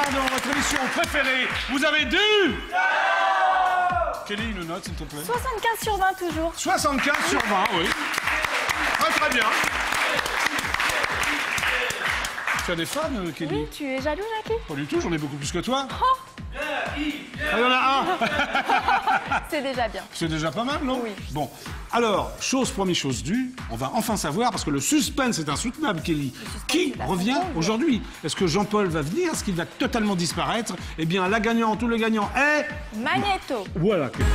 fin de votre émission préférée. Vous avez dû... Kelly, une note, s'il te plaît. 75 sur 20 toujours. 75 sur 20, oui. Très très bien. Tu as des fans, Kelly? Oui, tu es jaloux, Jackie? Pas du tout, j'en ai beaucoup plus que toi. Oh. Ah, il y en a un. C'est déjà bien. C'est déjà pas mal, non? Oui. Bon, alors, première chose due, on va enfin savoir, parce que le suspense est insoutenable, Kelly. Qui revient aujourd'hui? Est-ce que Jean-Paul va venir? Est-ce qu'il va totalement disparaître? Eh bien, la gagnante ou le gagnant est... Magnéto. Voilà, Kelly.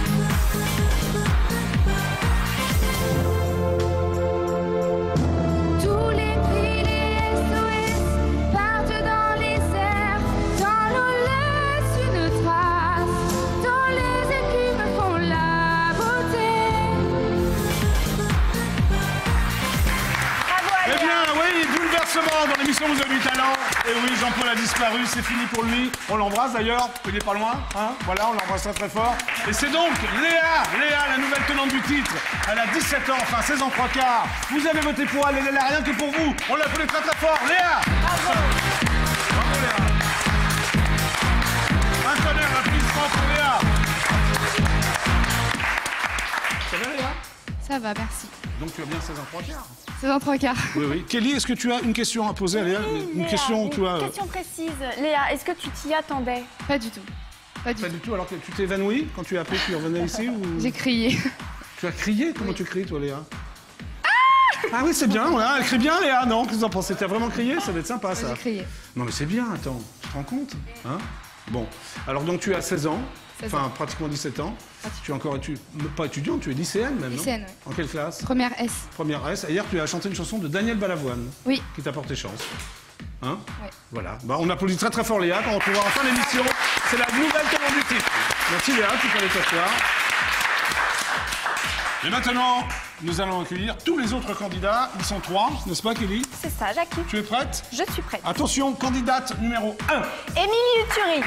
Dans l'émission Vous avez du talent. Et oui, Jean-Paul a disparu, c'est fini pour lui. On l'embrasse d'ailleurs, il n'est pas loin. Hein, voilà, on l'embrasse très très fort. Et c'est donc Léa, la nouvelle tenante du titre. Elle a 17 ans, enfin 16 ans 3 quarts. Vous avez voté pour elle, elle est là rien que pour vous. On l'applaudit très très fort. Léa. Bravo. Bravo Léa. Un tonnerre d'applaudissements pour Léa. Ça va Léa? Ça va, merci. Donc tu as bien 16 ans 3 quarts. 16 ans 3 quarts. Oui, oui. Kelly, est-ce que tu as une question à poser à Léa? Une Léa, question, tu vois. Une question précise. Léa, est-ce que tu t'y attendais? Pas du tout. Pas du Pas tout. du tout. Alors que tu t'es évanouie quand tu as appelé, tu revenais ici ou... J'ai crié. Tu as crié? Comment tu cries, toi, Léa? Ah oui, c'est bien, voilà. Elle crie bien, Léa. Non, qu'est-ce que vous en pensez? T'as vraiment crié? Ça va être sympa, ça. J'ai crié. Non, mais c'est bien, attends. Tu te rends compte? Hein? Bon. Alors, donc, tu as 16 ans. 16 Enfin, ans. pratiquement 17 ans. Tu es encore pas étudiante, tu es lycéenne même, non? Lycéenne, oui. En quelle classe? Première S. Première S. Et hier, tu as chanté une chanson de Daniel Balavoine. Oui. Qui t'a porté chance. Hein? Oui. Voilà. Bah, on applaudit très très fort Léa quand on retrouvera en fin d'émission. C'est la nouvelle tenante du titre. Merci Léa, tu peux aller t'asseoir. Et maintenant, nous allons accueillir tous les autres candidats. Ils sont 3, n'est-ce pas Kelly? C'est ça, Jackie. Tu es prête? Je suis prête. Attention, candidate numéro 1. Émilie Uturi.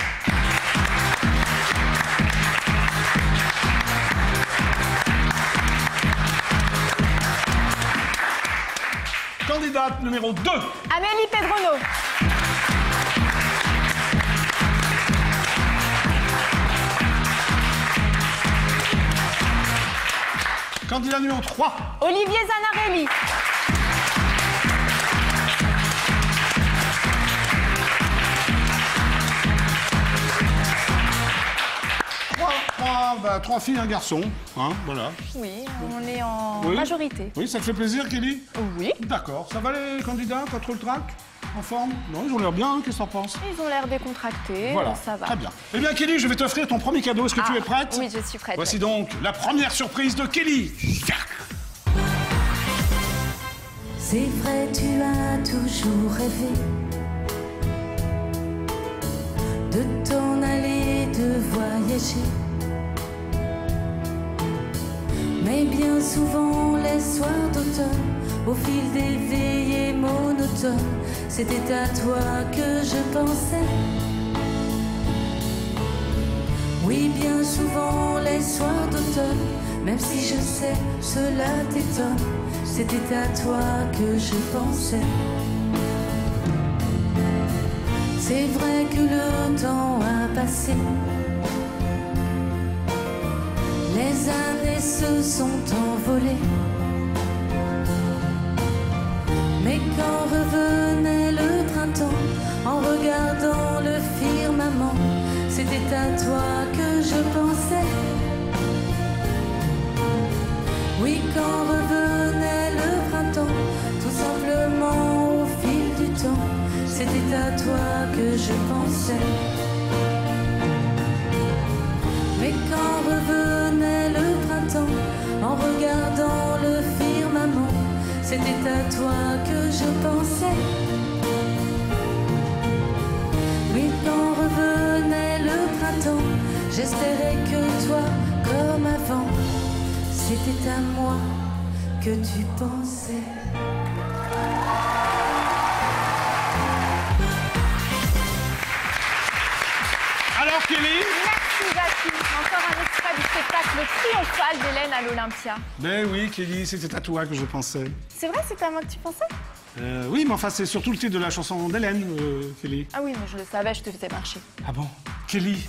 Candidate numéro 2. Amélie Pedrono. Candidat numéro 3. Olivier Zanarelli. Trois filles, un garçon. Hein, voilà. Oui, on est en Oui. majorité. Oui, ça te fait plaisir, Kelly? Oui. D'accord. Ça va les candidats, pas trop le trac? En forme? Non, ils ont l'air bien, hein, qu'est-ce que t'en penses? Ils ont l'air décontractés, Voilà, ça va. très bien. Eh bien, Kelly, je vais t'offrir ton premier cadeau. Est-ce que tu es prête? Oui, je suis prête. Voici donc la première surprise de Kelly. C'est vrai, tu as toujours rêvé de t'en aller, de voyager. Mais bien souvent, les soirs d'automne, au fil des veillées monotones, c'était à toi que je pensais. Oui, bien souvent, les soirs d'automne, même si je sais, cela t'étonne, c'était à toi que je pensais. C'est vrai que le temps a passé, les années se sont envolées, mais quand revenait le printemps, en regardant le firmament, c'était à toi que je pensais. Oui, quand revenait le printemps, tout simplement au fil du temps, c'était à toi que je pensais. Mais quand revenait le printemps, en regardant le firmament, c'était à toi que je pensais. Oui, quand revenait le printemps, j'espérais que toi, comme avant, c'était à moi que tu pensais. Alors, Kelly? Merci, Jackie. Encore un extrait du spectacle triomphal d'Hélène à l'Olympia. Ben oui, Kelly, c'était à toi que je pensais. C'est vrai, c'est à moi que tu pensais? Oui, mais enfin, c'est surtout le titre de la chanson d'Hélène, Kelly. Ah oui, mais je le savais, je te faisais marcher. Ah bon? Kelly,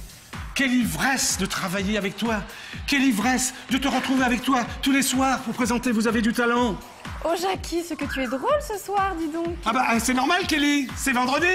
quelle ivresse de travailler avec toi. Quelle ivresse de te retrouver avec toi tous les soirs pour présenter Vous avez du talent. Oh Jackie, ce que tu es drôle ce soir, dis donc. Ah bah, c'est normal, Kelly. C'est vendredi.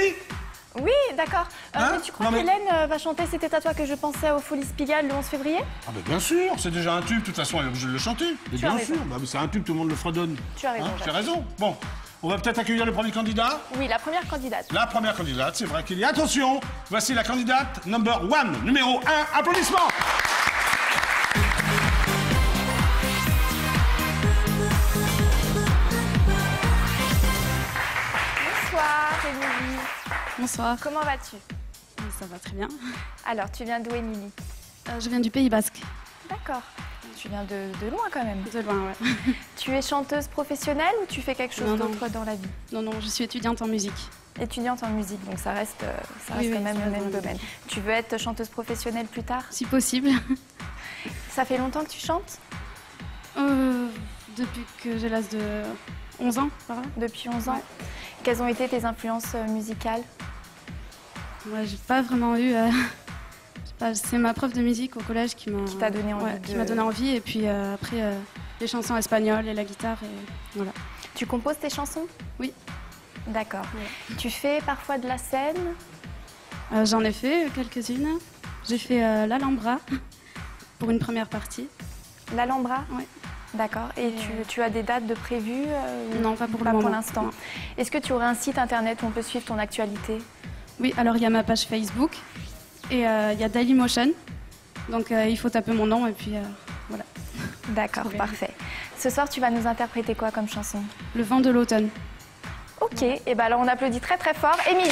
Oui, d'accord. Hein? Mais tu crois Non, mais- qu'Hélène va chanter C'était à toi que je pensais au Folies Pigalle le 11 février? Ah bah bien sûr, c'est déjà un tube. De toute façon, elle est obligée de le chanter. Mais Tu as bien raison. sûr, bah, c'est un tube, tout le monde le fredonne. Tu as raison, Tu as Jacques. raison. Bon, on va peut-être accueillir le premier candidat. Oui, la première candidate. La première candidate, c'est vrai, Kelly. Attention, voici la candidate number one, numéro 1. Applaudissements. Bonsoir, Émilie. Bonsoir. Comment vas-tu? Ça va très bien. Alors, tu viens d'où, Émilie? Je viens du Pays Basque. D'accord. Tu viens de loin quand même. De loin, ouais. Tu es chanteuse professionnelle ou tu fais quelque chose Non, non. d'autre dans la vie? Non, non, je suis étudiante en musique. Étudiante en musique, donc ça reste Oui, quand oui, même ça le reste même dans le domaine. Tu veux être chanteuse professionnelle plus tard? Si possible. Ça fait longtemps que tu chantes? Depuis que j'ai l'âge de 11 ans, par là. Depuis 11 ans. Ouais. Quelles ont été tes influences musicales? Moi, j'ai pas vraiment eu... c'est ma prof de musique au collège qui t'a donné envie ouais, de- qui m'a donné envie. Et puis après, les chansons espagnoles et la guitare. Et voilà. Tu composes tes chansons? Oui. D'accord. Ouais. Tu fais parfois de la scène? J'en ai fait quelques-unes. J'ai fait l'Alhambra pour une première partie. L'Alhambra? Oui. D'accord. Et tu as des dates de prévues? Ou Non, pas pour le pas pour moment. l'instant. Non. Est-ce que tu aurais un site internet où on peut suivre ton actualité? Oui, alors il y a ma page Facebook et il y a Dailymotion. Donc il faut taper mon nom et puis voilà. D'accord, Trop bien. parfait. Ce soir, tu vas nous interpréter quoi comme chanson? Le vent de l'automne. Ok, et ben alors on applaudit très très fort. Émilie.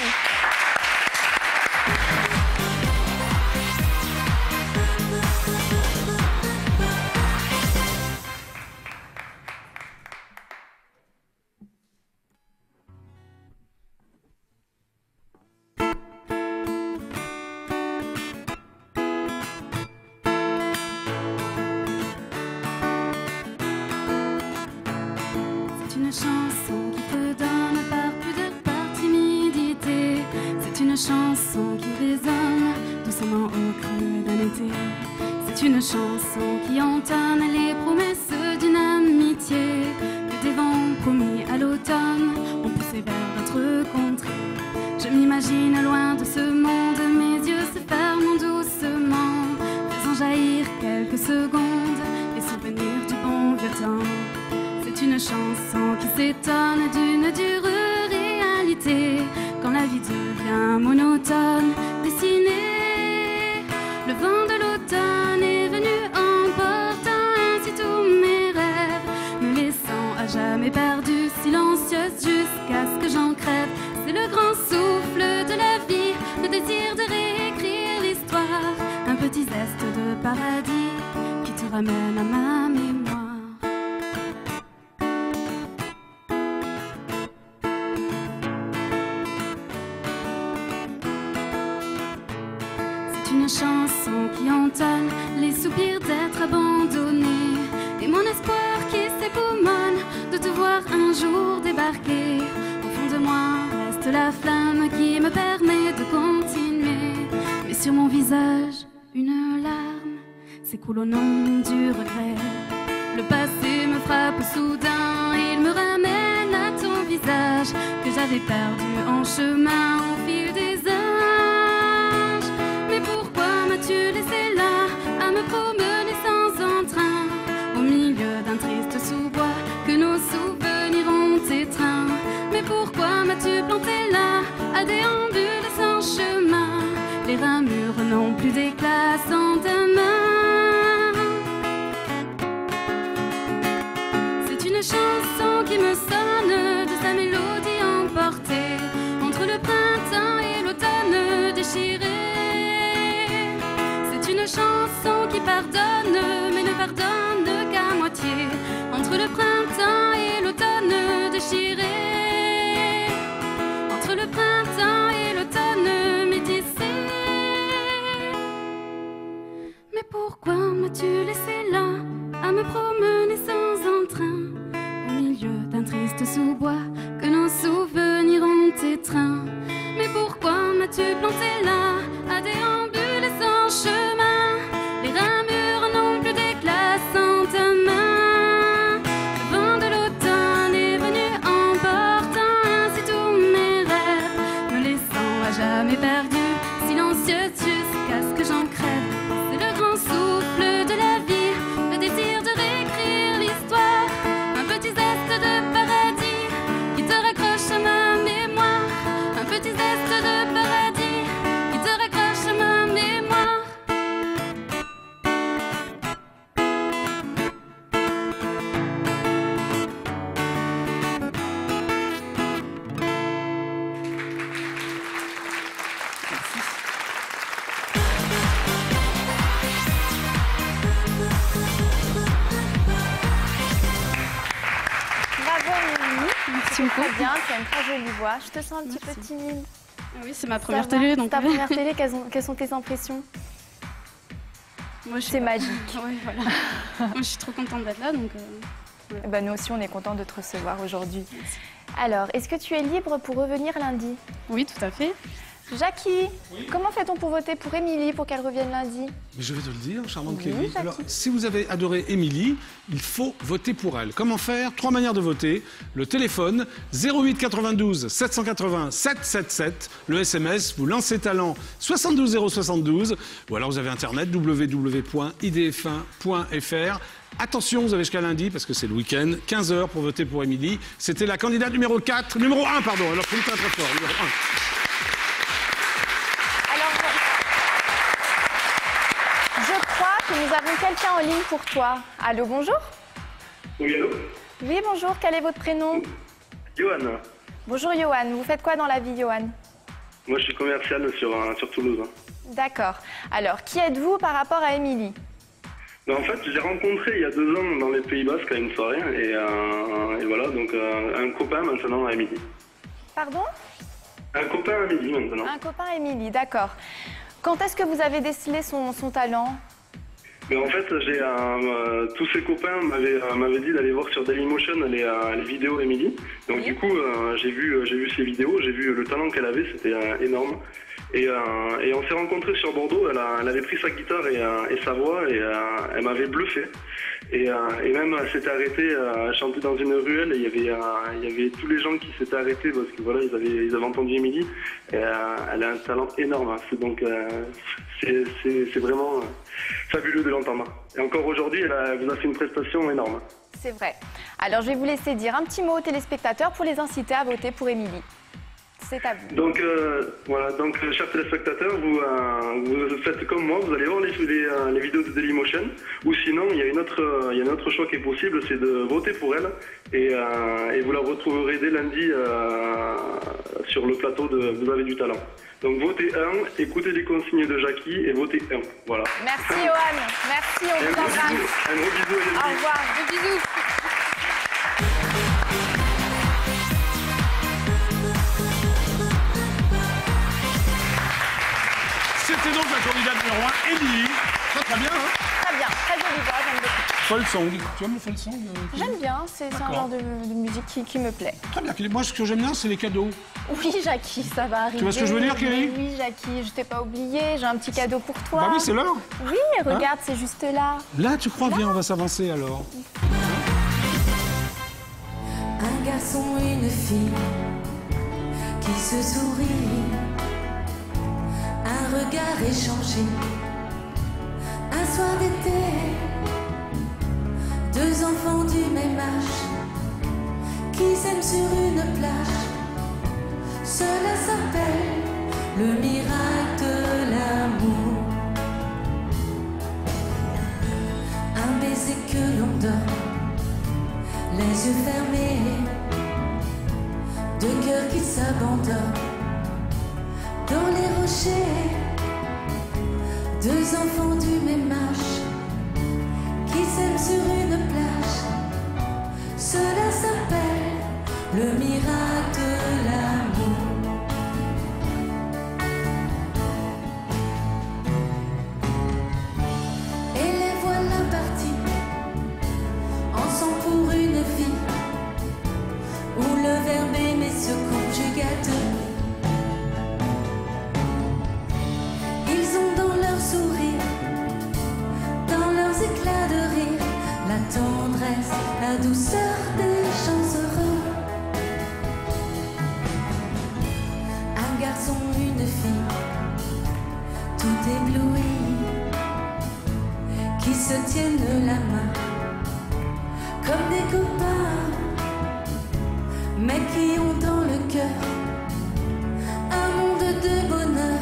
C'est une chanson qui te donne par pudeur, par timidité. C'est une chanson qui résonne doucement au creux d'un été. C'est une chanson qui entonne les promesses d'une amitié que des vents promis à l'automne ont poussé vers d'autres contrées. Je m'imagine loin de ce monde, mes yeux se ferment doucement, faisant jaillir quelques secondes les souvenirs du bon vieux temps. C'est une chanson qui s'étonne d'une dure réalité quand la vie devient monotone, dessinée. Le vent de l'automne est venu emportant ainsi tous mes rêves, me laissant à jamais perdue, silencieuse jusqu'à ce que j'en crève. C'est le grand souffle de la vie, le désir de réécrire l'histoire, un petit zeste de paradis qui te ramène à ma mémoire. C'est une chanson qui entonne les soupirs d'être abandonné et mon espoir qui s'époumonne de te voir un jour débarquer. Au fond de moi reste la flamme qui me permet de continuer, mais sur mon visage une larme s'écoule au nom du regret. Le passé me frappe soudain, il me ramène à ton visage que j'avais perdu en chemin au fil des âges. Mais pourquoi m'as-tu laissé là à me promener sans entrain, au milieu d'un triste sous-bois que nos souvenirs ont étreint? Mais pourquoi m'as-tu planté là à déambuler sans chemin? Les ramures n'ont plus d'éclat sans ta main. C'est une chanson qui me sonne de sa mélodie emportée entre le printemps et l'automne déchiré. C'est une chanson qui pardonne mais ne pardonne qu'à moitié entre le printemps et l'automne déchiré. Entre le printemps et l'automne métissé. Mais pourquoi m'as-tu laissé là à me promener sans entrain, au milieu d'un triste sous-bois que nos synchro. Très bien, tu as une très jolie voix. Je te sens un petit peu timide. Ah oui, c'est ma première télé, donc... Ta première télé, quelles sont tes impressions? Moi, c'est magique. Ouais, voilà. Moi, je suis trop contente d'être là, donc... Voilà. Bah, nous aussi, on est contents de te recevoir aujourd'hui. Alors, est-ce que tu es libre pour revenir lundi? Oui, tout à fait. Jackie, comment fait-on pour voter pour Émilie pour qu'elle revienne lundi? Mais je vais te le dire, charmante Oui, Kelly. Jackie. Alors, si vous avez adoré Émilie, il faut voter pour elle. Comment faire? 3 manières de voter. Le téléphone, 08 92 780 777. Le SMS, vous lancez talent 72 072. Ou alors vous avez Internet, www.idf1.fr. Attention, vous avez jusqu'à lundi, parce que c'est le week-end, 15h pour voter pour Émilie. C'était la candidate numéro 4, numéro 1, pardon. Alors, faut le faire très fort, numéro 1. Je crois que nous avons quelqu'un en ligne pour toi. Allô, bonjour? Oui, allô? Oui, bonjour, quel est votre prénom? Johan. Bonjour, Johan. Vous faites quoi dans la vie, Johan? Moi, je suis commercial sur Toulouse. D'accord. Alors, qui êtes-vous par rapport à Émilie? En fait, j'ai rencontré il y a 2 ans dans les Pays Basques à une soirée, et voilà, donc un copain maintenant à Émilie. Pardon? Un copain à Émilie maintenant. Un copain à Émilie, d'accord. Quand est-ce que vous avez décelé son talent? Mais en fait, tous ses copains m'avaient dit d'aller voir sur Dailymotion les vidéos d'Émilie. Donc Oui. du coup, j'ai vu ses vidéos, j'ai vu le talent qu'elle avait, c'était énorme. Et on s'est rencontrés sur Bordeaux, elle avait pris sa guitare et sa voix, et elle m'avait bluffé. Et même, elle s'était arrêtée à chanter dans une ruelle, et il y avait tous les gens qui s'étaient arrêtés parce que voilà, ils avaient entendu Émilie. Et elle a un talent énorme, donc c'est vraiment fabuleux de l'entendre. Et encore aujourd'hui, elle vous a fait une prestation énorme. C'est vrai. Alors, je vais vous laisser dire un petit mot aux téléspectateurs pour les inciter à voter pour Émilie. C'est à vous. Donc voilà, donc chers téléspectateurs, vous faites comme moi, vous allez voir les vidéos de Dailymotion, ou sinon il y a un autre choix qui est possible, c'est de voter pour elle, et vous la retrouverez dès lundi sur le plateau de Vous avez du talent. Donc votez 1, écoutez les consignes de Jackie et votez 1. Voilà. Merci, Johan. Merci, on vous embrasse. Un gros bisou. Au revoir. Des bisous. C'était donc la candidate numéro 1, Émilie. Très bien, hein? Très bien, très jolie voix, j'aime beaucoup. Folk song. Tu aimes le folk song? J'aime bien, c'est un D'accord. genre de musique qui me plaît. Très bien. Moi, ce que j'aime bien, c'est les cadeaux. Oui, Jackie, ça va arriver. Tu vois ce que je veux dire, Kelly? Oui, Jackie, je t'ai pas oublié, j'ai un petit cadeau pour toi. Bah oui, c'est l'heure. Oui, mais regarde, c'est juste là. Là, tu crois? Viens, on va s'avancer alors. Un garçon et une fille qui se sourient, un regard échangé, un soir d'été, 2 enfants du même âge qui s'aiment sur une plage. Cela s'appelle le miracle de l'amour. Un baiser que l'on donne, les yeux fermés, 2 cœurs qui s'abandonnent dans les rochers, 2 enfants du même âge qui s'aiment sur une plage. Cela s'appelle le miracle de l'amour. Et les voilà partis ensemble pour une vie où le verbe aimer se conjugue à 2. Ils ont dans leur sourire, dans leurs éclats de rire, la tendresse, la douceur des gens heureux. Un garçon, une fille, tout ébloui, qui se tiennent la main comme des copains, mais qui ont dans le cœur un monde de bonheur.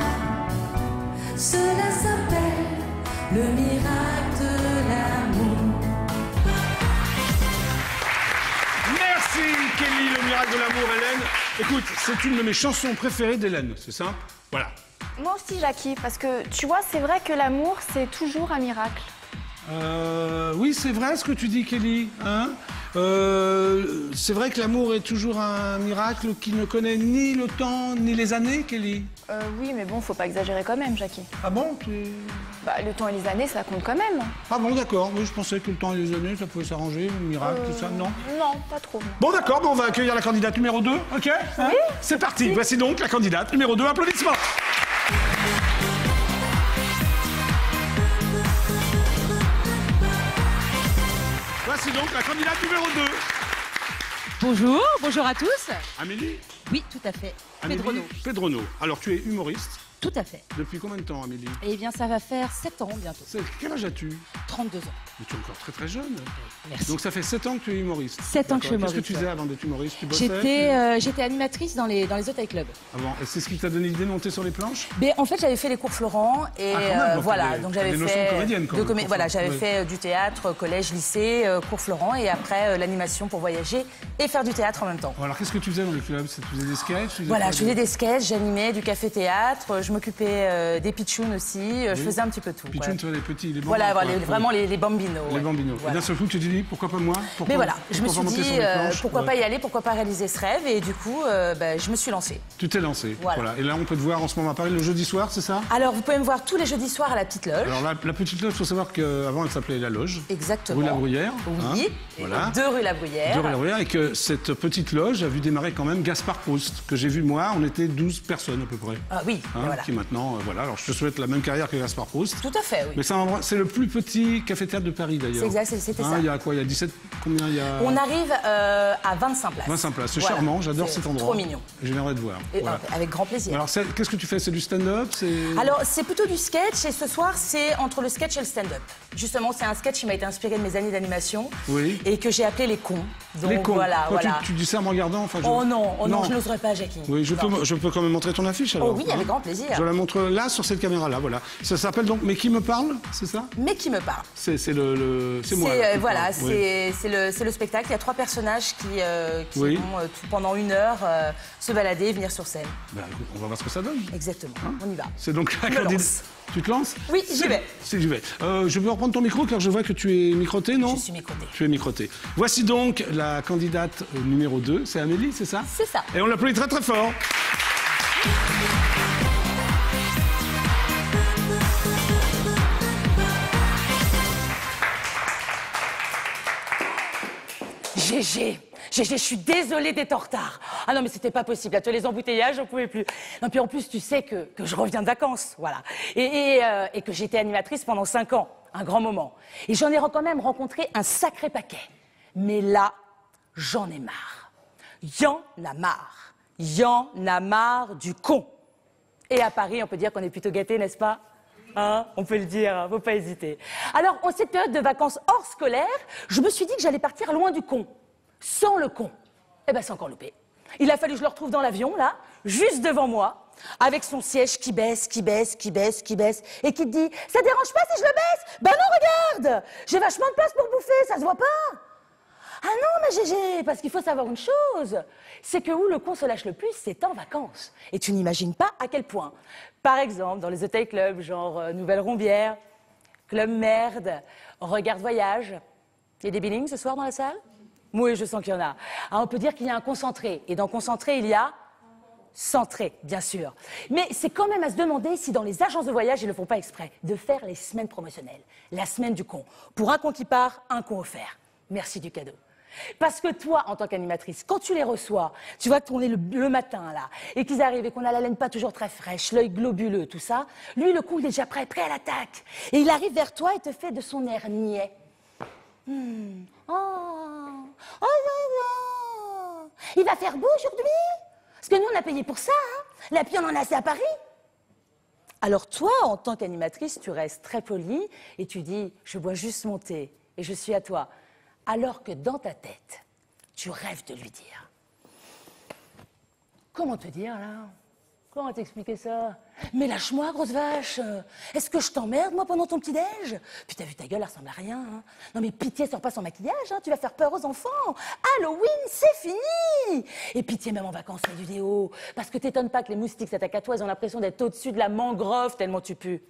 Cela s'appelle le miracle de l'amour. Merci, Kelly, le miracle de l'amour, Hélène. Écoute, c'est une de mes chansons préférées d'Hélène, c'est simple. Voilà. Moi aussi, Jackie, parce que tu vois, c'est vrai que l'amour, c'est toujours un miracle. Oui, c'est vrai ce que tu dis, Kelly. Hein? C'est vrai que l'amour est toujours un miracle qui ne connaît ni le temps ni les années, Kelly. Oui, mais bon, faut pas exagérer quand même, Jackie. Ah bon Bah, le temps et les années, ça compte quand même. Ah bon, d'accord. Oui, je pensais que le temps et les années, ça pouvait s'arranger, le miracle, tout ça, non? Non, pas trop. Non. Bon, d'accord, on va accueillir la candidate numéro 2, ok? Hein? Oui. C'est parti. Voici donc la candidate numéro 2. Applaudissements. Voici donc la candidate numéro 2. Bonjour, bonjour à tous. Amélie? Oui, tout à fait. Amélie Pedrono. Pedrono. Alors, tu es humoriste. Tout à fait. Depuis combien de temps, Amélie? Eh bien, ça va faire 7 ans bientôt. Quel âge as-tu? 32 ans. Mais tu es encore très très jeune. Merci. Donc ça fait 7 ans que tu es humoriste. 7 ans que je suis D'accord. humoriste. Qu'est-ce que tu faisais avant d'être humoriste? Tu bossais? J'étais animatrice dans les hôtels clubs. Ah bon, et c'est ce qui t'a donné l'idée de monter sur les planches? Mais en fait, j'avais fait les cours Florent et Ah, quand même, donc voilà, t'as donc des j'avais notions de fait comédienne, quand même, voilà, j'avais ouais. fait du théâtre, collège, lycée, cours Florent et après l'animation pour voyager et faire du théâtre en même temps. Bon, alors qu'est-ce que tu faisais dans les clubs? Tu faisais des sketchs? Voilà, je faisais des sketchs, j'animais du café-théâtre, je m'occupais des pitchouns aussi, je faisais un petit peu tout. Pitchoun, ouais. tu vois, les petits, les bambins. Voilà, quoi. vraiment les bambinos. Les ouais. bambinos. Voilà. Et d'un seul coup, tu te dis, pourquoi pas moi? Mais voilà, je me suis monter dit, sur les planches? pourquoi Ouais. pas y aller, pourquoi pas réaliser ce rêve, et du coup, je me suis lancée. Tu t'es lancé. Voilà. Et là, on peut te voir en ce moment à Paris le jeudi soir, c'est ça? Alors, vous pouvez me voir tous les jeudis soirs à la Petite Loge. Alors la petite loge, il faut savoir qu'avant, elle s'appelait La Loge. Exactement. Rue La Bruyère. Oui, hein, et voilà. 2 rue La Bruyère. De Rue La Bruyère, et que cette petite loge a vu démarrer quand même Gaspard Proust, que j'ai vu moi, on était 12 personnes à peu près. Ah oui, Hein, voilà. Qui maintenant, voilà, alors je te souhaite la même carrière que Gaspard Proust. Tout à fait, oui. Mais c'est le plus petit café-théâtre de Paris d'ailleurs. C'est exact, c'était ça. Il y a quoi? Il y a 17, combien il y a? On arrive à 25 places. 25 places, c'est Voilà. charmant, j'adore C'est cet endroit. trop mignon. J'aimerais te voir. Et, Voilà. avec grand plaisir. Alors qu'est-ce que tu fais? C'est du stand-up? Alors, c'est plutôt du sketch, et ce soir, c'est entre le sketch et le stand-up. Justement, c'est un sketch qui m'a été inspiré de mes années d'animation, Oui. et que j'ai appelé Les Cons. Donc, Les cons. voilà, Quand voilà. tu dis ça en me regardant, enfin, Oh non, je n'oserais pas, Jackie. Oui, je Non. peux quand même montrer ton affiche alors. Oh oui, avec grand plaisir. Je la montre là, sur cette caméra-là, voilà. Ça s'appelle donc Mais qui me parle, c'est ça? Mais qui me parle. C'est moi. là, qui Voilà, parle. Oui. c'est le spectacle. Il y a 3 personnages qui Oui. vont pendant 1 heure se balader et venir sur scène. Ben, écoute, on va voir ce que ça donne. Exactement. On y va. C'est donc la Je me candidate. lance. Tu te lances? Oui, j'y vais. J'y vais. Je peux reprendre ton micro car je vois que tu es microté, non? Je suis microtée. Tu es microté. Voici donc la candidate numéro 2. C'est Amélie, c'est ça? C'est ça. Et on l'applaudit très très fort. GG, je suis désolée d'être en retard. Ah non, mais c'était pas possible. Là, tu vois, les embouteillages, j'en pouvais plus. Non, puis en plus, tu sais que je reviens de vacances, voilà. Et que j'étais animatrice pendant 5 ans, un grand moment. Et j'en ai quand même rencontré un sacré paquet. Mais là, j'en ai marre. Y'en a marre. Y'en a marre du con. Et à Paris, on peut dire qu'on est plutôt gâtés, n'est-ce pas? Hein, on peut le dire, hein, faut pas hésiter. Alors, en cette période de vacances hors scolaire, je me suis dit que j'allais partir loin du con. Sans le con. Eh ben, c'est encore loupé. Il a fallu que je le retrouve dans l'avion, là, juste devant moi, avec son siège qui baisse, qui baisse, qui baisse, qui baisse, et qui te dit « Ça te dérange pas si je le baisse? Ben non, regarde! J'ai vachement de place pour bouffer, ça se voit pas! » Ah non, ma GG, parce qu'il faut savoir une chose, c'est que où le con se lâche le plus, c'est en vacances. Et tu n'imagines pas à quel point. Par exemple, dans les hôtels clubs, genre Nouvelle Rombière, Club Merde, Regarde Voyage. Il y a des billings ce soir dans la salle? Oui, je sens qu'il y en a. Alors, on peut dire qu'il y a un concentré. Et dans concentré, il y a centré, bien sûr. Mais c'est quand même à se demander si dans les agences de voyage, ils ne font pas exprès de faire les semaines promotionnelles. La semaine du con. Pour un con qui part, un con offert. Merci du cadeau. Parce que toi, en tant qu'animatrice, quand tu les reçois, tu vois qu'on est le matin, là, et qu'ils arrivent et qu'on a la laine pas toujours très fraîche, l'œil globuleux, tout ça, lui, le coup, il est déjà prêt à l'attaque. Et il arrive vers toi et te fait de son air niais. Oh, oh non, non. Il va faire beau aujourd'hui? Parce que nous, on a payé pour ça, hein. La pluie, on en a assez à Paris. Alors toi, en tant qu'animatrice, tu restes très polie et tu dis, je bois juste mon thé et je suis à toi. Alors que dans ta tête, tu rêves de lui dire. Comment te dire, là? Comment t'expliquer ça? Mais lâche-moi, grosse vache. Est-ce que je t'emmerde, moi, pendant ton petit-déj? Puis t'as vu ta gueule, elle ressemble à rien. Hein. Non mais pitié, sors pas sans maquillage, hein. Tu vas faire peur aux enfants. Halloween, c'est fini. Et pitié, même en vacances, fais du déo. Parce que t'étonnes pas que les moustiques s'attaquent à toi, ils ont l'impression d'être au-dessus de la mangrove tellement tu pues.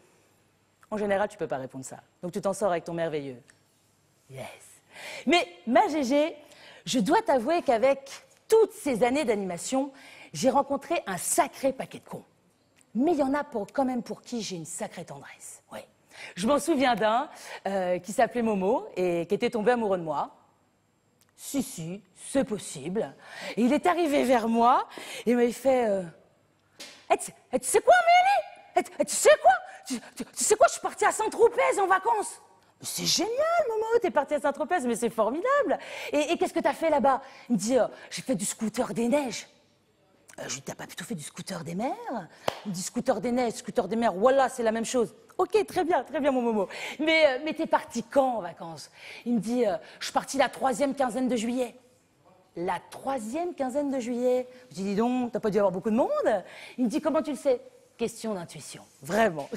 En général, tu peux pas répondre ça. Donc tu t'en sors avec ton merveilleux. Yes. Mais ma GG, je dois t'avouer qu'avec toutes ces années d'animation, j'ai rencontré un sacré paquet de cons. Mais il y en a quand même pour qui j'ai une sacrée tendresse. Ouais. Je m'en souviens d'un qui s'appelait Momo et qui était tombé amoureux de moi. Si, c'est possible. Et il est arrivé vers moi et m'avait fait tu sais quoi, Amélie? Tu sais quoi? Tu sais quoi, je suis partie à Saint-Tropez en vacances. C'est génial, Momo, t'es partie à Saint-Tropez, mais c'est formidable. Et qu'est-ce que t'as fait là-bas? Il me dit, j'ai fait du scooter des neiges. Je lui dis, t'as pas plutôt fait du scooter des mers? Il me dit, scooter des neiges, scooter des mers, voilà, c'est la même chose. Ok, très bien, mon Momo. Mais t'es parti quand en vacances? Il me dit, je suis parti la 3e quinzaine de juillet. La 3e quinzaine de juillet? Je dis, dis donc, t'as pas dû avoir beaucoup de monde? Il me dit, comment tu le sais? Question d'intuition, vraiment.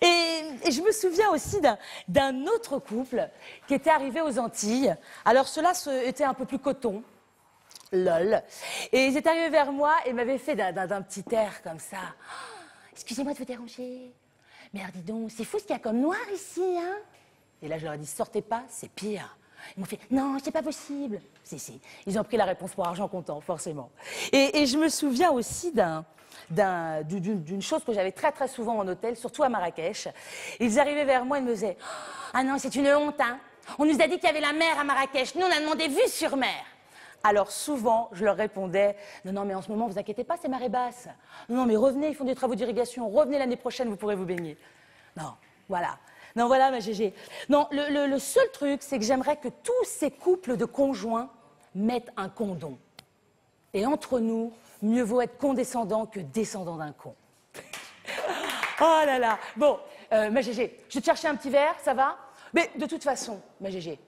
Et je me souviens aussi d'un autre couple qui était arrivé aux Antilles. Alors ceux-là étaient un peu plus coton. Lol. Et ils étaient arrivés vers moi et m'avaient fait d'un petit air comme ça. Oh, excusez-moi de vous déranger. Mais alors dis donc, c'est fou ce qu'il y a comme noir ici, hein? Et là je leur ai dit, sortez pas, c'est pire. Ils m'ont fait, non, c'est pas possible. Si. Ils ont pris la réponse pour argent comptant, forcément. Et je me souviens aussi d'une chose que j'avais très très souvent en hôtel, surtout à Marrakech. Ils arrivaient vers moi et me disaient, ah non, c'est une honte, hein. On nous a dit qu'il y avait la mer à Marrakech. Nous, on a demandé vue sur mer. Alors souvent, je leur répondais, non, mais en ce moment, vous inquiétez pas, c'est marée basse. Non, mais revenez, ils font des travaux d'irrigation. Revenez l'année prochaine, vous pourrez vous baigner. Non, voilà. Non, voilà, ma Gégé. Non, le seul truc, c'est que j'aimerais que tous ces couples de conjoints mettent un condom. Et entre nous, mieux vaut être condescendant que descendant d'un con. Oh là là. Bon, ma Gégé, je vais te chercher un petit verre, ça va? Mais de toute façon, ma Gégé,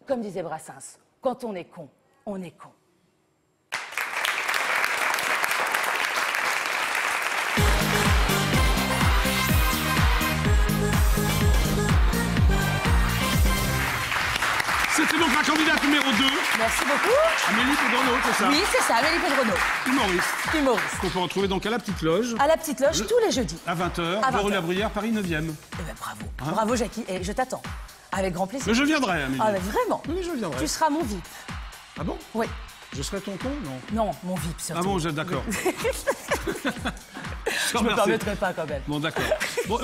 comme disait Brassens, quand on est con, on est con. C'était donc la candidate numéro 2. Merci beaucoup. Amélie Pedrono, c'est ça? Oui, c'est ça, Amélie Pedrono. Humoriste. Qu'on peut retrouver donc à la Petite Loge. À la Petite Loge, tous les jeudis. À 20h, rue La Bruyère, Paris 9e. Eh ben bravo. Bravo, Jackie. Et je t'attends. Avec grand plaisir. Mais je viendrai, Amélie. Ah, mais vraiment? Oui, je viendrai. Tu seras mon VIP. Ah bon? Oui. Je serai ton con? Non. Non, mon VIP, surtout. Ah bon, d'accord. Je me permettrai pas, quand même. Bon, d'accord. Bon,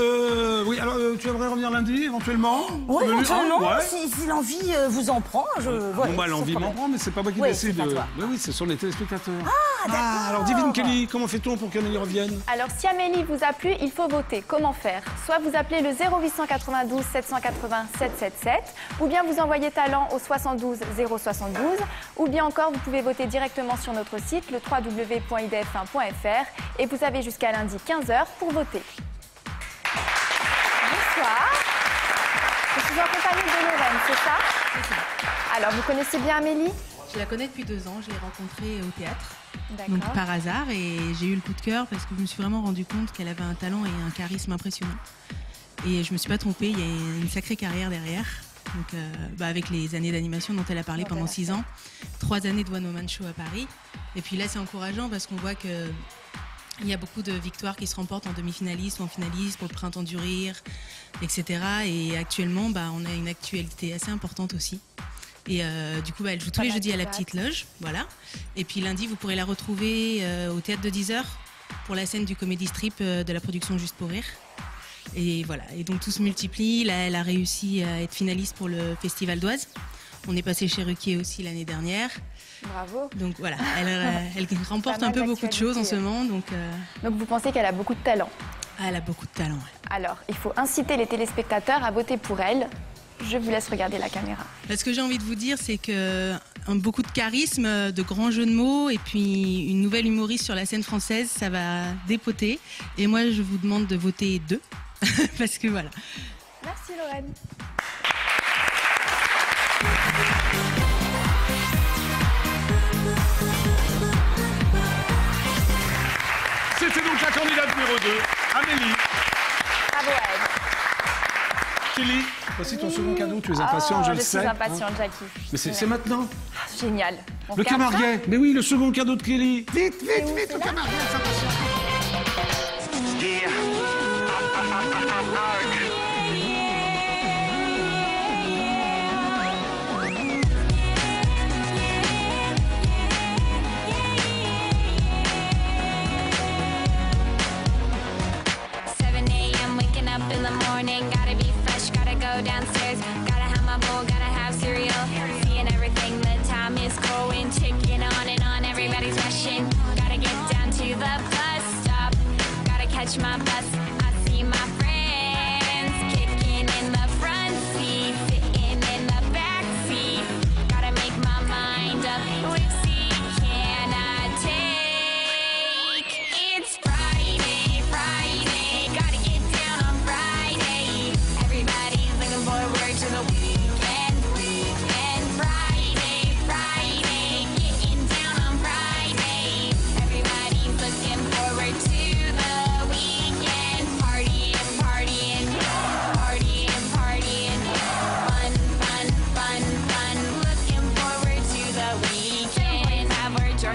oui, alors, tu aimerais revenir lundi, éventuellement? Oui, éventuellement, ouais. si l'envie vous en prend, Bon, bah, l'envie m'en prend, mais c'est pas moi qui décide. Oui, ce sont les téléspectateurs. Ah, d'accord. Alors, Divine Kelly, comment fait-on pour qu'Amélie revienne? Alors, si Amélie vous a plu, il faut voter. Comment faire? Soit vous appelez le 0892 780 777, ou bien vous envoyez talent au 72 072, ou bien encore, vous pouvez voter directement sur notre site, le www.idf1.fr, et vous avez jusqu'à lundi 15h pour voter. Bonsoir. Je suis accompagnée de Lorraine, c'est ça? C'est ça. Alors, vous connaissez bien Amélie? Je la connais depuis 2 ans, je l'ai rencontrée au théâtre, D'accord. donc par hasard, et j'ai eu le coup de cœur parce que je me suis vraiment rendu compte qu'elle avait un talent et un charisme impressionnant. Et je me suis pas trompée, il y a une sacrée carrière derrière. Donc, avec les années d'animation dont elle a parlé pendant 6 ans, 3 années de One Woman Show à Paris. Et puis là, c'est encourageant parce qu'on voit que il y a beaucoup de victoires qui se remportent en demi-finaliste ou en finaliste pour le Printemps du Rire, etc. Et actuellement, on a une actualité assez importante aussi. Et du coup, elle joue tous les jeudis à la Petite Loge. Voilà. Et puis lundi, vous pourrez la retrouver au Théâtre de 10h pour la scène du Comédie Strip de la production Juste pour Rire. Et voilà. Et donc tout se multiplie. Là, elle a réussi à être finaliste pour le Festival d'Oise. On est passé chez Ruquier aussi l'année dernière. Bravo. Donc voilà, elle remporte un peu beaucoup de choses en ce moment. Donc vous pensez qu'elle a beaucoup de talent? Elle a beaucoup de talent. Ouais. Alors, il faut inciter les téléspectateurs à voter pour elle. Je vous laisse regarder la caméra. Ce que j'ai envie de vous dire, c'est que beaucoup de charisme, de grands jeux de mots et puis une nouvelle humoriste sur la scène française, ça va dépoter. Et moi, je vous demande de voter 2. Parce que voilà. Merci Lorraine. C'était donc la candidate numéro 2, Amélie. Bravo à elle. Kelly, voici ton second cadeau, tu es impatiente, je le sais. Je suis impatiente, Jackie. Mais c'est maintenant. Génial. Le Camarguais, mais oui, le second cadeau de Kelly. Vite, le Camarguais,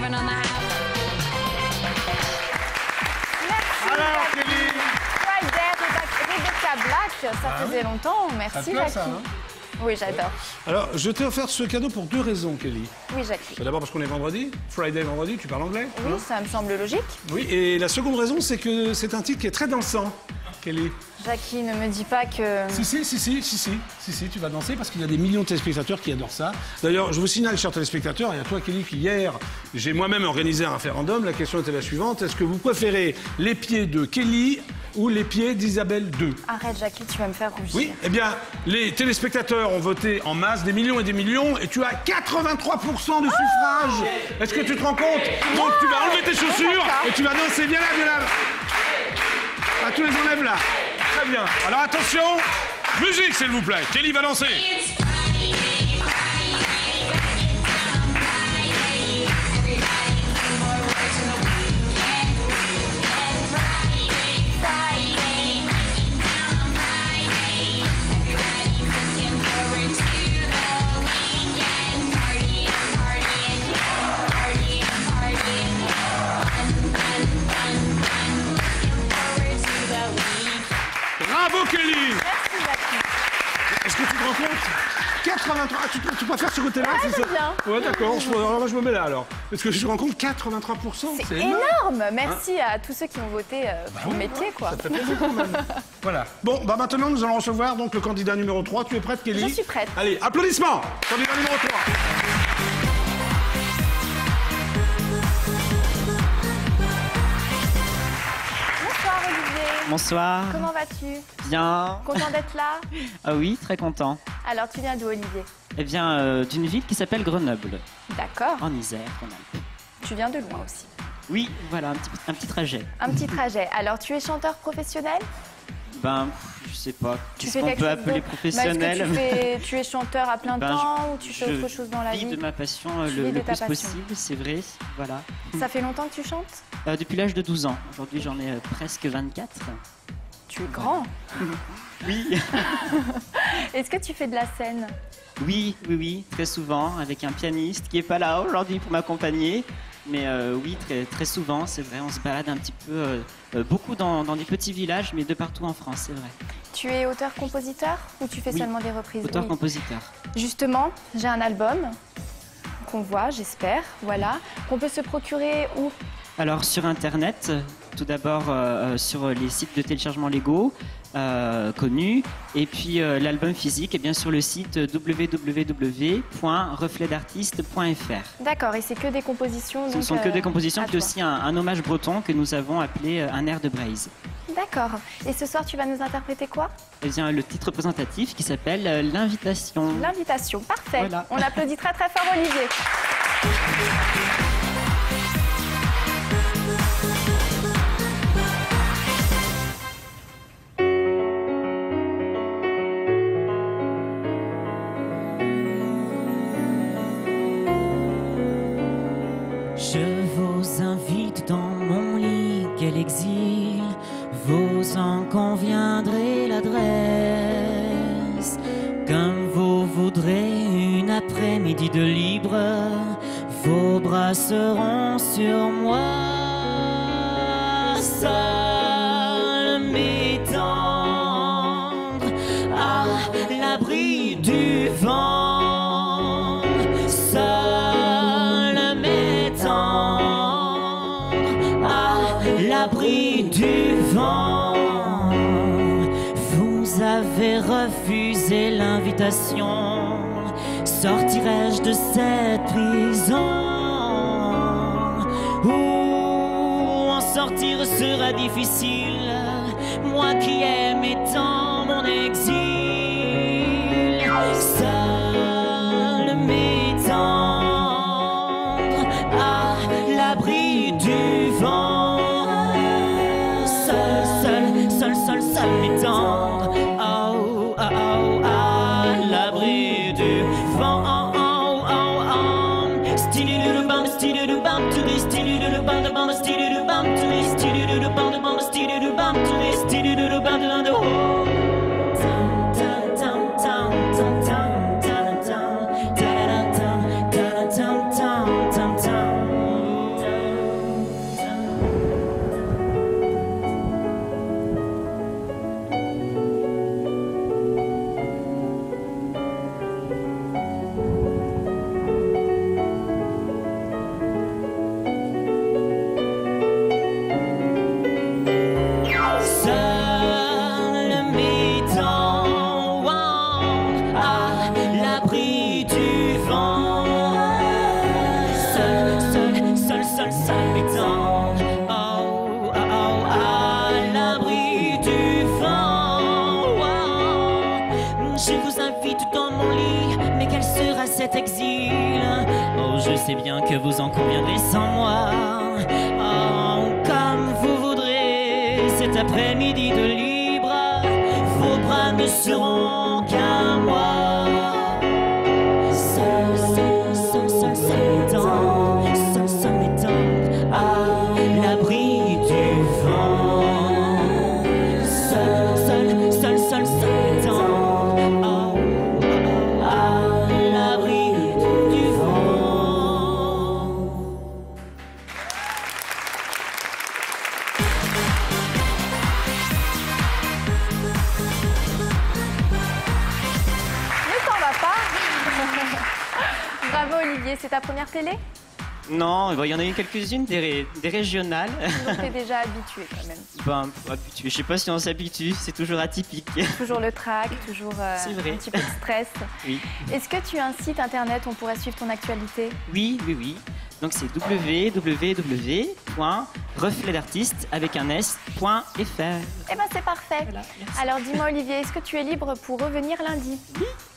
Alors, Kelly, Rebecca Black, ça faisait longtemps. ça te Merci, plaît, Jackie. ça, hein? Oui, j'adore. Alors, je t'ai offert ce cadeau pour 2 raisons, Kelly. Oui, Jackie. D'abord parce qu'on est vendredi, Friday, vendredi, tu parles anglais? Oui, ça me semble logique. Oui, et la seconde raison, c'est que c'est un titre qui est très dansant, Kelly. Jackie, ne me dis pas que... Si, tu vas danser parce qu'il y a des millions de téléspectateurs qui adorent ça. D'ailleurs, je vous signale, chers téléspectateurs, et à toi, Kelly, qu'hier, j'ai moi-même organisé un référendum. La question était la suivante. Est-ce que vous préférez les pieds de Kelly ou les pieds d'Isabelle II? Arrête, Jackie, tu vas me faire rougir. Oui, eh bien, les téléspectateurs ont voté en masse, des millions et tu as 83% du suffrage. Est-ce que tu te rends compte? Donc, tu vas enlever tes chaussures et tu vas danser. Viens là. Ah, tu les enlèves là. Très bien. Alors attention, musique s'il vous plaît. Kelly va danser. Bravo Kelly. Merci, Jackie. Est-ce que tu te rends compte? 83, tu préfères ce côté-là? Ah, c'est bien. Ouais, d'accord, alors je me mets là alors. Est-ce que je te rends compte? 83%, C'est énorme. Merci à tous ceux qui ont voté pour mes pieds, quoi. Ça te fait plaisir quand même. Voilà. Bon, bah maintenant nous allons recevoir donc le candidat numéro 3. Tu es prête, Kelly? Je suis prête. Allez, applaudissements. Candidat numéro 3. Bonsoir, Olivier. Bonsoir. Comment vas-tu? Bien. Content d'être là? Ah oui, très content. Alors, tu viens d'où, Olivier? Eh bien, d'une ville qui s'appelle Grenoble, D'accord. en Isère, en Alpes. Tu viens de loin aussi. Oui, voilà, un petit trajet. Un petit trajet. Alors, tu es chanteur professionnel? Ben, je sais pas, Tu qu'est-ce fais qu'on quelque peut chose appeler d'autre? professionnel? Bah, est-ce que tu es chanteur à plein Ben, temps ou tu fais autre chose dans la vis vie? de ma passion Tu le vis de ta plus passion. possible, c'est vrai, voilà. Ça fait longtemps que tu chantes? Depuis l'âge de 12 ans. Aujourd'hui, j'en ai presque 24. Tu es grand. Oui. Est-ce que tu fais de la scène? Oui, très souvent, avec un pianiste qui est pas là aujourd'hui pour m'accompagner. Mais oui, très souvent, c'est vrai, on se balade un petit peu, beaucoup dans des petits villages, mais de partout en France, c'est vrai. Tu es auteur-compositeur ou tu fais Oui, seulement des reprises? Auteur-compositeur. Justement, j'ai un album qu'on voit, j'espère, voilà, qu'on peut se procurer où? Alors sur Internet, tout d'abord sur les sites de téléchargement légaux connus, et puis l'album physique est bien sur le site www.refletdartiste.fr. D'accord, et c'est que des compositions? Ce ne sont que des compositions, à puis toi. aussi un hommage breton que nous avons appelé un air de Braise. D'accord. Et ce soir, tu vas nous interpréter quoi? Eh bien, le titre représentatif qui s'appelle L'Invitation. L'invitation, parfait. Voilà. On applaudit très très fort Olivier. Je vous invite dans mon lit, quel exil, vous en conviendrez l'adresse. Comme vous voudrez une après-midi de libre, vos bras seront sur moi. Seul m'étendre à l'abri du vent. Seul m'étendre à l'abri du vent. Vous avez refusé l'invitation. Sortirai-je de cette prison où en sortir sera difficile? Moi qui aimais tant mon exil, seul m'étendre à l'abri du vent. Seul m'étendre, oh, oh, oh, à l'abri du vent. Stidididubam, stididubam, to this, stidididubam, stididubam, to this, stidididubam, stididubam, to this, stidididubam, to the whole. seul, seul étant. Oh, oh, oh, à l'abri du vent. Oh. Je vous invite dans mon lit, mais quel sera cet exil? Oh, je sais bien que vous en conviendrez sans moi. Oh, comme vous voudrez, cet après-midi de libre, vos bras ne seront qu'à moi. Seul, seul, seul, seul, seul étant, seul, seul étant, à l'abri du vent. Seul, seul, seul, seul, seul étant, oh, oh, oh, à l'abri du vent. Ne t'en va pas. Bravo Olivier, c'est ta première télé? Non, bon, il y en a eu quelques-unes, des régionales. Donc t'es déjà habitué quand même. Ben, habitué. Je sais pas si on s'habitue, c'est toujours atypique. Toujours le trac, toujours C'est vrai. un petit peu de stress. Oui. Est-ce que tu as un site internet où on pourrait suivre ton actualité? Oui, oui, oui. Donc c'est www.refletdartiste avec un s.fr. Eh ben c'est parfait. Voilà, merci. Alors dis-moi Olivier, est-ce que tu es libre pour revenir lundi?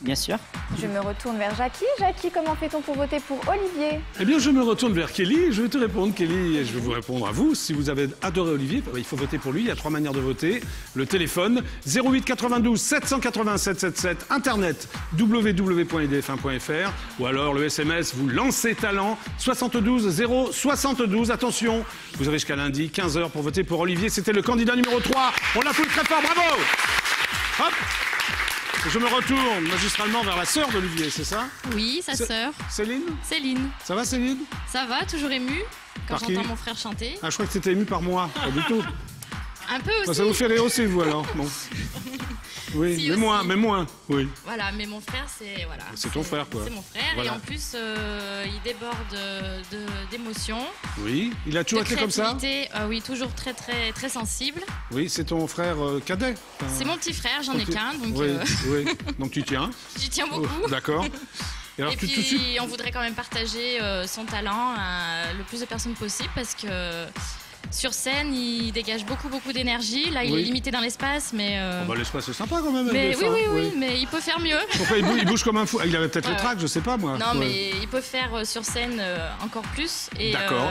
Bien sûr. Je me retourne vers Jackie. Jackie, comment fait-on pour voter pour Olivier? Eh bien, je me retourne vers Kelly et je vais te répondre, Kelly, et je vais vous répondre à vous. Si vous avez adoré Olivier, il faut voter pour lui. Il y a 3 manières de voter. Le téléphone, 08 92 780 777, Internet, www.idf1.fr, ou alors le SMS, vous lancez talent, 72 072. Attention, vous avez jusqu'à lundi, 15h, pour voter pour Olivier. C'était le candidat numéro 3. On l'applaudit très fort, bravo! Hop! Je me retourne magistralement vers la sœur d'Olivier, c'est ça? Oui, sa sœur. Céline? Céline. Ça va, Céline? Ça va, toujours émue quand Par qui? j'entends mon frère chanter. Ah, je crois que c'était ému par moi, pas du tout. Un peu Bah, aussi. ça vous fait rire aussi, vous, alors? Bon. Oui, Si, mais aussi. moins, oui. Voilà, mais mon frère, c'est voilà. C'est ton frère, quoi. C'est mon frère Voilà. et en plus, il déborde d'émotions. Oui, il a toujours de été comme ça? créativité. Oui, toujours très très très sensible. Oui, c'est ton frère cadet? Enfin, C'est mon petit frère, j'en ai ton petit- qu'un, donc Oui, oui, donc tu tiens. j'y tiens beaucoup. Oh, d'accord. Et alors, Et tout de puis, suite... on voudrait quand même partager son talent à le plus de personnes possible parce que sur scène, il dégage beaucoup d'énergie. Là, il Oui. est limité dans l'espace, mais. Oh, bah, l'espace, c'est sympa quand même. Mais avec oui, des oui, fins, oui, mais il peut faire mieux. Pourquoi il bouge comme un fou? Il avait peut-être le Ouais. trac, je sais pas, moi. Non, Ouais. mais il peut faire sur scène encore plus. Et, D'accord.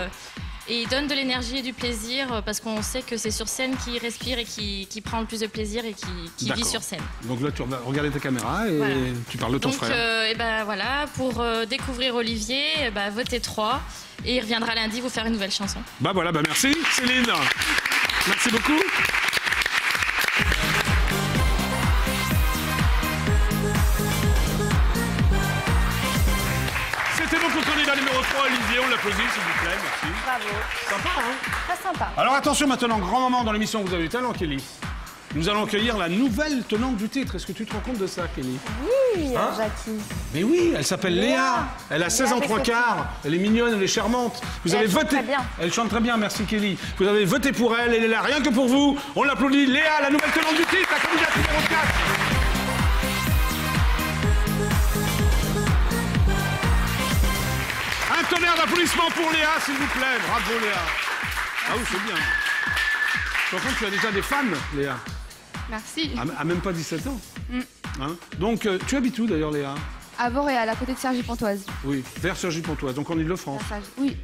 et il donne de l'énergie et du plaisir parce qu'on sait que c'est sur scène qu'il respire et qui prend le plus de plaisir et qui vit D'accord. sur scène. Donc là, tu vas regarder ta caméra et Voilà. tu parles de ton Donc, frère. et ben voilà, pour découvrir Olivier, votez 3 et il reviendra lundi vous faire une nouvelle chanson. Bah voilà, bah merci, Céline. Merci beaucoup. C'était donc le candidat numéro 3, Olivier. On l'applaudit, s'il vous plaît. Merci. Bravo. Sympa, hein? Très sympa. Alors attention maintenant, grand moment dans l'émission Vous avez du talent, Kelly. Nous allons accueillir la nouvelle tenante du titre. Est-ce que tu te rends compte de ça, Kelly? Oui, Hein? Jackie. Mais oui, elle s'appelle Léa. Elle a 16 ans Léa 3 quarts. Elle est mignonne, elle est charmante. Vous Et avez elle chante voté. très bien. Elle chante très bien, merci Kelly. Vous avez voté pour elle, elle est là rien que pour vous. On l'applaudit. Léa, la nouvelle tenante du titre, la candidate numéro 4. Un tonnerre d'applaudissements pour Léa, s'il vous plaît. Bravo Léa. Ah oui, c'est bien. Je comprends que tu as déjà des fans, Léa. Merci. À même pas 17 ans. Hein? Donc, tu habites où d'ailleurs, Léa? À Boréal, à côté de Cergy-Pontoise. Oui, vers Cergy-Pontoise, donc en Ile-de-France. Oui,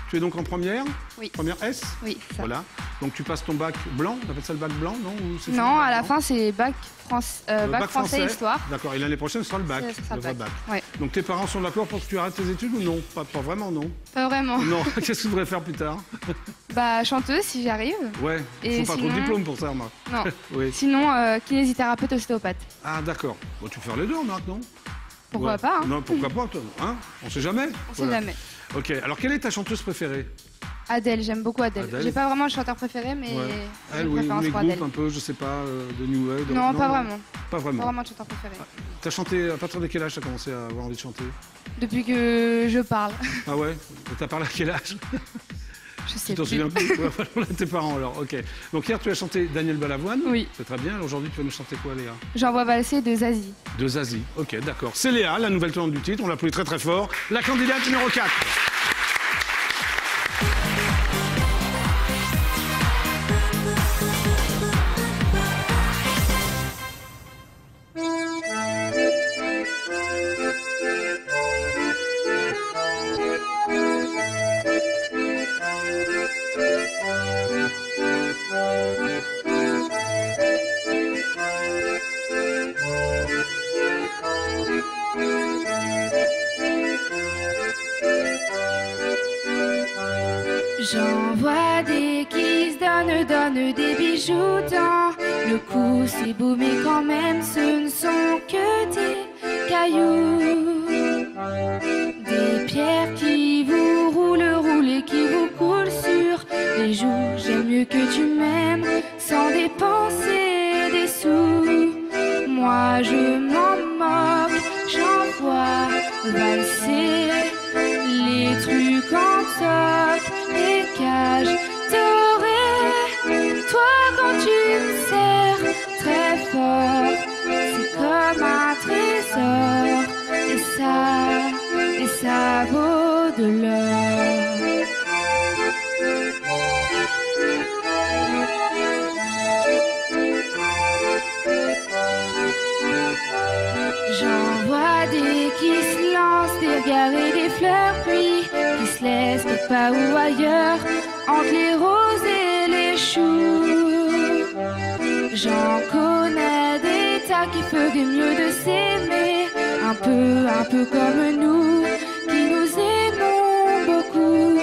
Tu es donc en première? Oui. Première S? oui. Ça. Voilà. Donc tu passes ton bac blanc, on appelle ça le bac blanc, non? Ou c'est Non, ça, à la non fin, c'est bac, Le bac français, histoire. D'accord, et l'année prochaine, ce sera le bac, Ce sera le le vrai bac. bac. Ouais. Donc tes parents sont d'accord pour que tu arrêtes tes études ou non? Pas vraiment, non? Pas vraiment. Non, qu'est-ce que tu voudrais faire plus tard? Bah, chanteuse si j'arrive. Ouais, il Et faut pas trop de sinon- diplôme pour ça, remarque. Non. Oui. Sinon, kinésithérapeute, ostéopathe. Ah d'accord. Bon, tu peux faire les deux, remarque, non? Pourquoi Ouais. pas, hein. Non, pourquoi pas, toi, hein? On sait jamais. On sait jamais. Ok, alors quelle est ta chanteuse préférée? Adèle, j'aime beaucoup Adèle. Adèle. J'ai pas vraiment le chanteur préféré, mais Ouais. j'ai Elle, une oui, ou préférence les pour groupes Adèle. un peu, je sais pas, de New Wave. Non, pas vraiment. Pas vraiment. Pas vraiment de chanteur préféré. T'as chanté, à partir de quel âge t'as commencé à avoir envie de chanter? Depuis que je parle. Ah ouais? Et t'as parlé à quel âge? Je sais Tu t'en plus. souviens plus? Ouais, voilà, tes parents alors, ok. Donc hier tu as chanté Daniel Balavoine. Oui. C'est très bien. Alors aujourd'hui tu vas nous chanter quoi, Léa? J'envoie valser de Zazie. De Zazie. Ok, d'accord. C'est Léa, la nouvelle tenante du titre. On l'applaudit très très fort. La candidate numéro 4. J'en vois des qui se donnent des bijoux dans le cou. C'est beau mais quand même ce ne sont que des cailloux. Des pierres qui vous roulent et qui vous coulent sur les joues. J'aime mieux que tu m'aimes sans dépenser des sous. Moi je m'en moque, j'en vois valser les trucs en toc, les cages dorées. Toi quand tu me serres très fort, c'est comme un trésor. Et ça vaut de l'or. J'en vois des qui se lancent des regards et des fleurs, puis qui se laissent quelque part ou ailleurs, entre les roses et les choux. J'en connais des tas qui feraient mieux de s'aimer, un peu comme nous, qui nous aimons beaucoup,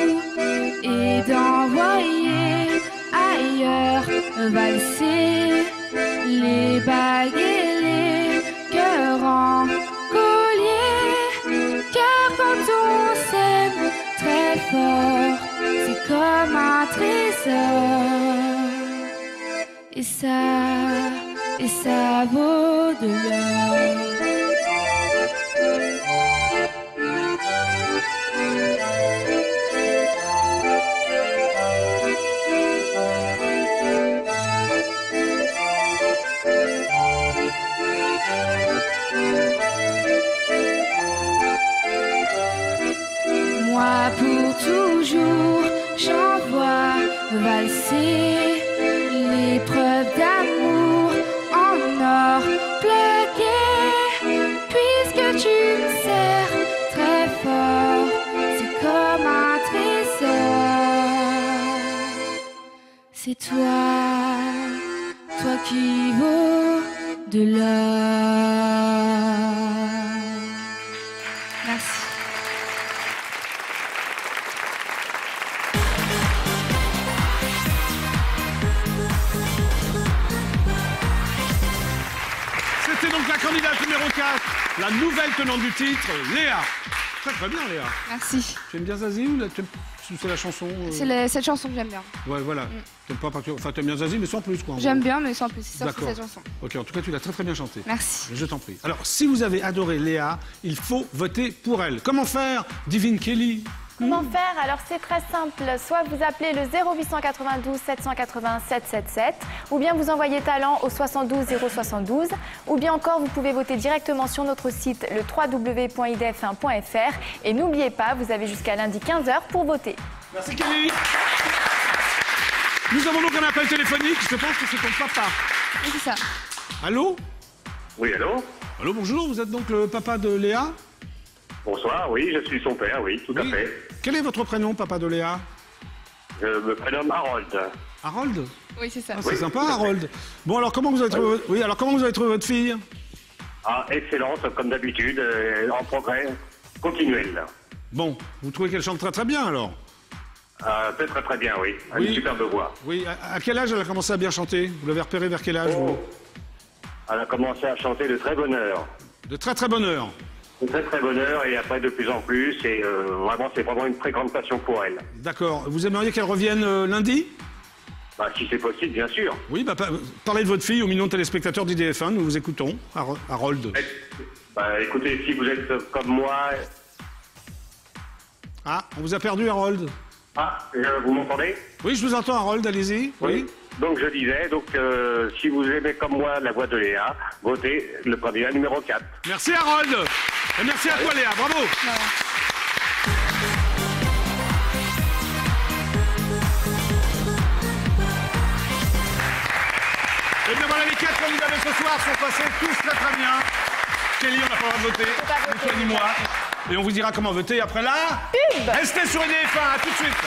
et d'envoyer ailleurs valser les bagues et les cœurs en collier. Car quand on s'aime très fort, c'est comme un trésor. Et ça vaut de l'or. Moi pour toujours, j'en vois valser les preuves d'amour en or plaqué. Puisque tu me serres très fort, c'est comme un trésor. C'est toi qui vaut de l'or. Merci. C'était donc la candidate numéro 4, la nouvelle tenante du titre, Léa. Très bien, Léa. Merci. Tu aimes bien Zazie ou c'est la chanson C'est cette chanson que j'aime bien. Ouais, voilà. T'aimes pas enfin, t'aimes bien Zazie, mais sans plus, quoi. J'aime bien, mais sans plus. C'est ça, D'accord. cette chanson. Ok, en tout cas, tu l'as très bien chantée. Merci. Je t'en prie. Alors, si vous avez adoré Léa, il faut voter pour elle. Comment faire, Divine Kelly? Comment faire? Alors c'est très simple, soit vous appelez le 0892 780 777, ou bien vous envoyez talent au 72 072, ou bien encore vous pouvez voter directement sur notre site le www.idf1.fr, et n'oubliez pas, vous avez jusqu'à lundi 15h pour voter. Merci Kelly. Nous avons donc un appel téléphonique, je pense que c'est ton papa. Oui, c'est ça. Allô? Oui, allô? Allô, bonjour, vous êtes donc le papa de Léa? Bonsoir, oui, je suis son père, oui, tout à fait. Quel est votre prénom, papa de Léa? Je me prénomme Harold. Harold? Oui, c'est ça. Ah, c'est sympa, Harold. Bon, alors comment vous avez trouvé, comment vous avez trouvé votre fille? Ah, excellente, comme d'habitude, en progrès continuel. Bon, vous trouvez qu'elle chante très bien, alors? Très bien, oui. Une superbe voix. Oui, à quel âge elle a commencé à bien chanter? Vous l'avez repéré vers quel âge, vous? Elle a commencé à chanter de très bonne heure. De très bonne heure. De très bonne heure, et après de plus en plus, et c'est vraiment une très grande passion pour elle. D'accord. Vous aimeriez qu'elle revienne lundi? Bah, si c'est possible, bien sûr. Oui, parlez de votre fille aux millions de téléspectateurs d'IDF1, nous vous écoutons, Harold. Bah, écoutez, si vous êtes comme moi... Ah, on vous a perdu, Harold. Ah, vous m'entendez? Oui, je vous entends, Harold, allez-y. Oui. Donc je disais, si vous aimez comme moi la voix de Léa, votez le candidat numéro 4. Merci Harold. Et merci à toi Léa, bravo. Et bien voilà, les 4 candidats de ce soir sont passés tous très bien. Kelly, on n'a pas le droit de voter, ni toi ni moi. Et on vous dira comment voter après la pub. Restez sur IDF1, à tout de suite.